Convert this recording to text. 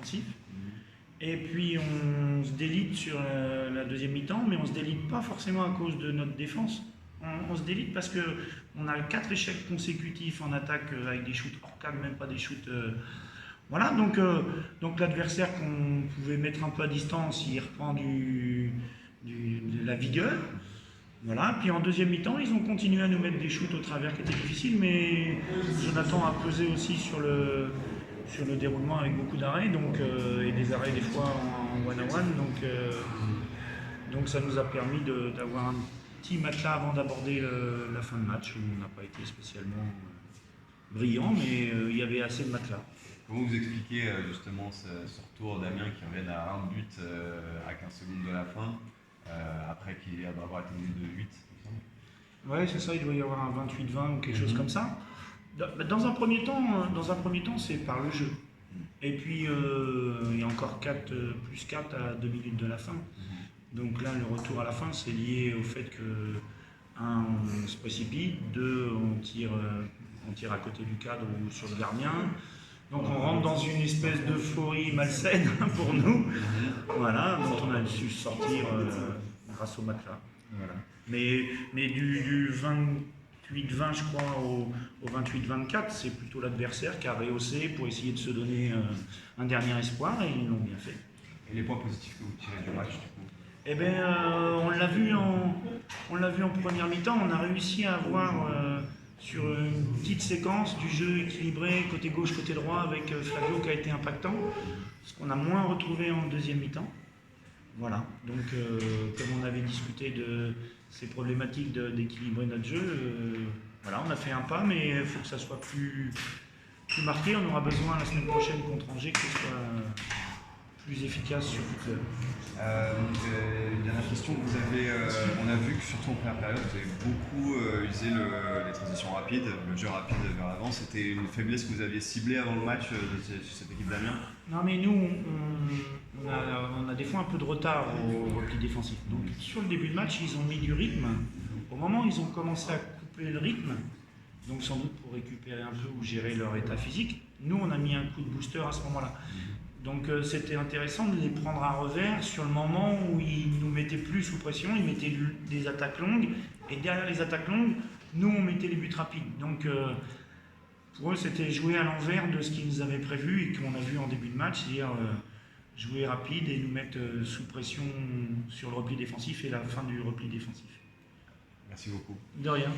défensif. Et puis on se délite sur la deuxième mi-temps, mais on se délite pas forcément à cause de notre défense. On se délite parce qu'on a 4 échecs consécutifs en attaque avec des shoots hors cadre, même pas des shoots. Voilà, donc l'adversaire qu'on pouvait mettre un peu à distance, il reprend de la vigueur. Voilà, puis en deuxième mi-temps, ils ont continué à nous mettre des shoots au travers qui étaient difficiles, mais Jonathan a pesé aussi sur le déroulement avec beaucoup d'arrêts, et des arrêts des fois en one-on-one, donc ça nous a permis d'avoir un petit matelas avant d'aborder la fin de match, où on n'a pas été spécialement brillant, mais il y avait assez de matelas. Comment vous expliquez justement ce retour d'Amiens qui reviennent à un but à 15 secondes de la fin, après qu'il y a d'avoir été mené de 8, il me semble. Ouais, c'est ça, il doit y avoir un 28-20 ou quelque chose comme ça. Dans un premier temps, c'est par le jeu. Et puis, il y a encore 4, plus 4 à 2 minutes de la fin. Donc là, le retour à la fin, c'est lié au fait que, un, on se précipite, deux, on tire à côté du cadre ou sur le gardien. Donc on rentre dans une espèce d'euphorie malsaine pour nous. Voilà, dont on a su sortir grâce au matelas. Voilà. Mais du 28-20, je crois, au 28-24, c'est plutôt l'adversaire qui a rehaussé pour essayer de se donner un dernier espoir, et ils l'ont bien fait. Et les points positifs que vous tirez du match, du coup? Eh bien, on l'a vu en première mi-temps, on a réussi à avoir sur une petite séquence du jeu équilibré, côté gauche, côté droit, avec Flavio qui a été impactant, ce qu'on a moins retrouvé en deuxième mi-temps. Voilà, donc comme on avait discuté de ces problématiques d'équilibrer notre jeu, voilà, on a fait un pas, mais il faut que ça soit plus marqué. On aura besoin la semaine prochaine contre Angers que ce soit plus efficace sur toute l'heure. Dernière question, on a vu que surtout en première période, vous avez beaucoup usé les transitions rapides, le jeu rapide vers l'avant. C'était une faiblesse que vous aviez ciblée avant le match de cette équipe d'Amiens? Non, mais nous, on a des fois un peu de retard au repli défensif. Donc sur le début de match, ils ont mis du rythme. Au moment où ils ont commencé à couper le rythme, donc sans doute pour récupérer un peu ou gérer leur état physique, nous on a mis un coup de booster à ce moment-là. Donc c'était intéressant de les prendre à revers sur le moment où ils nous mettaient plus sous pression, ils mettaient des attaques longues, et derrière les attaques longues, nous on mettait les buts rapides. Donc pour eux c'était jouer à l'envers de ce qu'ils nous avaient prévu et qu'on a vu en début de match, c'est-à-dire jouer rapide et nous mettre sous pression sur le repli défensif et la fin du repli défensif. Merci beaucoup. De rien.